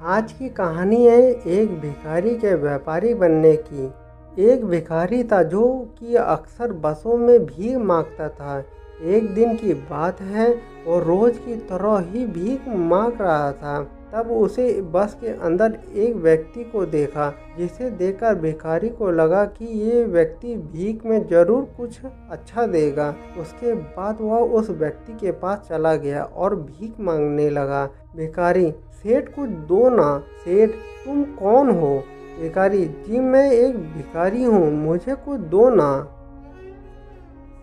आज की कहानी है एक भिखारी के व्यापारी बनने की। एक भिखारी था जो कि अक्सर बसों में भीख मांगता था। एक दिन की बात है और रोज की तरह ही भीख मांग रहा था। तब उसे बस के अंदर एक व्यक्ति को देखा, जिसे देखकर भिखारी को लगा कि ये व्यक्ति भीख में जरूर कुछ अच्छा देगा। उसके बाद वह उस व्यक्ति के पास चला गया और भीख मांगने लगा। भिखारी, सेठ कुछ दो ना। सेठ, तुम कौन हो? भिखारी, जी मैं एक भिखारी हूँ, मुझे कुछ दो ना।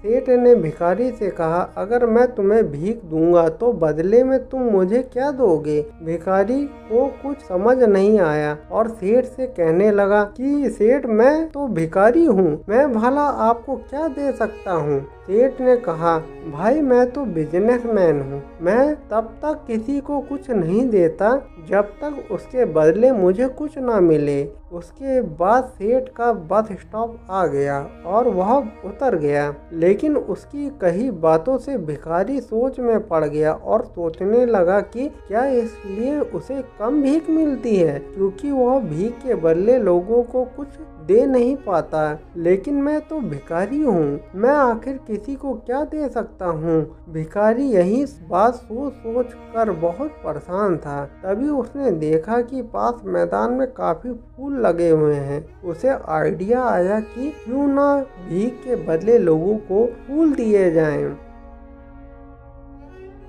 सेठ ने भिखारी से कहा, अगर मैं तुम्हें भीख दूंगा तो बदले में तुम मुझे क्या दोगे? भिखारी को कुछ समझ नहीं आया और सेठ से कहने लगा कि सेठ मैं तो भिखारी हूँ, मैं भला आपको क्या दे सकता हूँ? सेठ ने कहा, भाई मैं तो बिजनेसमैन हूँ, मैं तब तक किसी को कुछ नहीं देता जब तक उसके बदले मुझे कुछ ना मिले। उसके बाद सेठ का बस स्टॉप आ गया और वह उतर गया, लेकिन उसकी कई बातों से भिखारी सोच में पड़ गया और सोचने लगा कि क्या इसलिए उसे कम भीख मिलती है क्योंकि वह भीख के बदले लोगों को कुछ दे नहीं पाता। लेकिन मैं तो भिखारी हूँ, मैं आखिर किसी को क्या दे सकता हूँ? भिखारी यही बात सोच सोच कर बहुत परेशान था। तभी उसने देखा कि पास मैदान में काफी फूल लगे हुए हैं। उसे आइडिया आया कि क्यों ना भीख के बदले लोगों को फूल दिए जाएं।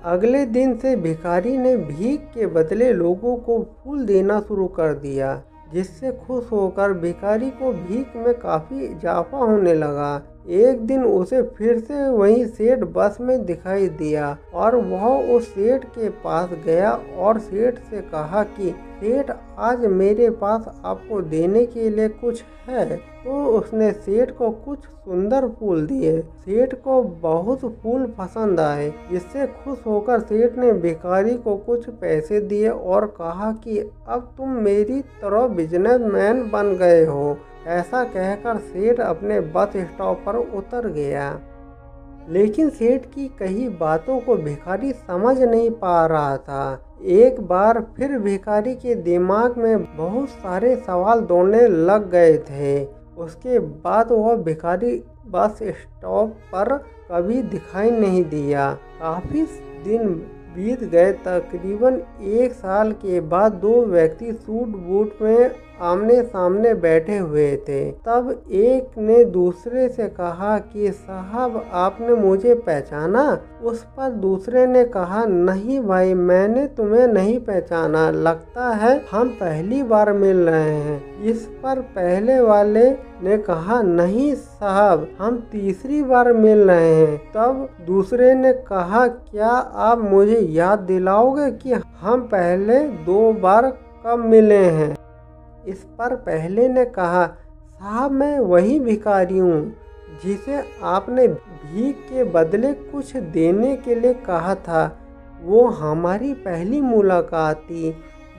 अगले दिन से भिखारी ने भीख के बदले लोगों को फूल देना शुरू कर दिया, जिससे खुश होकर भिखारी को भीख में काफ़ी इजाफा होने लगा। एक दिन उसे फिर से वही सेठ बस में दिखाई दिया और वह उस सेठ के पास गया और सेठ से कहा कि सेठ आज मेरे पास आपको देने के लिए कुछ है। तो उसने सेठ को कुछ सुंदर फूल दिए। सेठ को बहुत फूल पसंद आए, जिससे खुश होकर सेठ ने भिखारी को कुछ पैसे दिए और कहा कि अब तुम मेरी तरह बिजनेसमैन बन गए हो। ऐसा कहकर सेठ अपने बस स्टॉप पर उतर गया। लेकिन सेठ की कई बातों को भिखारी समझ नहीं पा रहा था। एक बार फिर भिखारी के दिमाग में बहुत सारे सवाल दौड़ने लग गए थे। उसके बाद वह भिखारी बस स्टॉप पर कभी दिखाई नहीं दिया। काफी दिन बीत गए। तकरीबन 1 साल के बाद दो व्यक्ति सूट बूट में आमने सामने बैठे हुए थे। तब एक ने दूसरे से कहा कि साहब आपने मुझे पहचाना? उस पर दूसरे ने कहा, नहीं भाई मैंने तुम्हें नहीं पहचाना, लगता है हम पहली बार मिल रहे हैं। इस पर पहले वाले ने कहा, नहीं साहब हम तीसरी बार मिल रहे हैं। तब दूसरे ने कहा, क्या आप मुझे याद दिलाओगे कि हम पहले 2 बार कब मिले हैं? इस पर पहले ने कहा, साहब मैं वही भिखारी हूँ जिसे आपने भीख के बदले कुछ देने के लिए कहा था। वो हमारी पहली मुलाकात थी।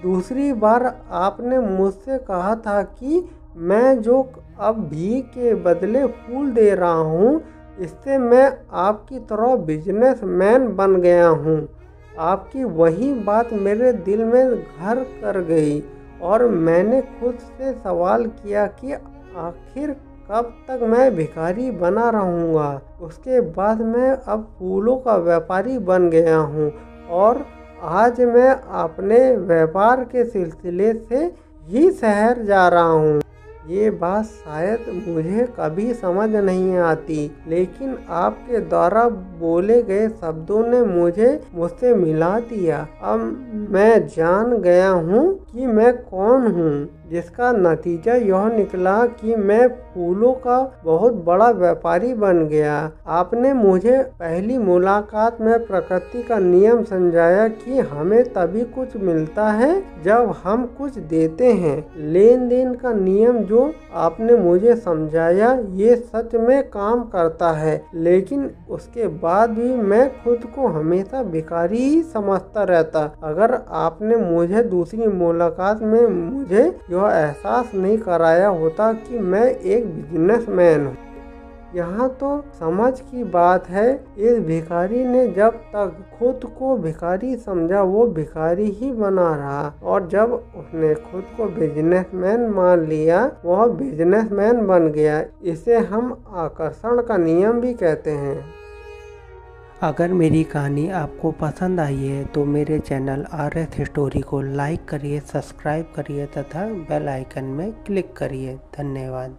दूसरी बार आपने मुझसे कहा था कि मैं जो अब भीख के बदले फूल दे रहा हूँ, इससे मैं आपकी तरह बिजनेसमैन बन गया हूँ। आपकी वही बात मेरे दिल में घर कर गई और मैंने खुद से सवाल किया कि आखिर कब तक मैं भिखारी बना रहूँगा। उसके बाद मैं अब फूलों का व्यापारी बन गया हूँ और आज मैं अपने व्यापार के सिलसिले से ही शहर जा रहा हूँ। ये बात शायद मुझे कभी समझ नहीं आती, लेकिन आपके द्वारा बोले गए शब्दों ने मुझसे मिला दिया। अब मैं जान गया हूँ कि मैं कौन हूँ, जिसका नतीजा यह निकला कि मैं फूलों का बहुत बड़ा व्यापारी बन गया। आपने मुझे पहली मुलाकात में प्रकृति का नियम समझाया कि हमें तभी कुछ मिलता है जब हम कुछ देते हैं। लेन देन का नियम जो आपने मुझे समझाया ये सच में काम करता है, लेकिन उसके बाद भी मैं खुद को हमेशा भिखारी ही समझता रहता। अगर आपने मुझे दूसरी मुलाकात में मुझे यह एहसास नहीं कराया होता कि मैं एक बिजनेसमैन हूँ। यहाँ तो समझ की बात है, इस भिखारी ने जब तक खुद को भिखारी समझा वो भिखारी ही बना रहा, और जब उसने खुद को बिजनेसमैन मान लिया वह बिजनेसमैन बन गया। इसे हम आकर्षण का नियम भी कहते हैं। अगर मेरी कहानी आपको पसंद आई है तो मेरे चैनल RS स्टोरी को लाइक करिए, सब्सक्राइब करिए तथा बेल आइकन में क्लिक करिए। धन्यवाद।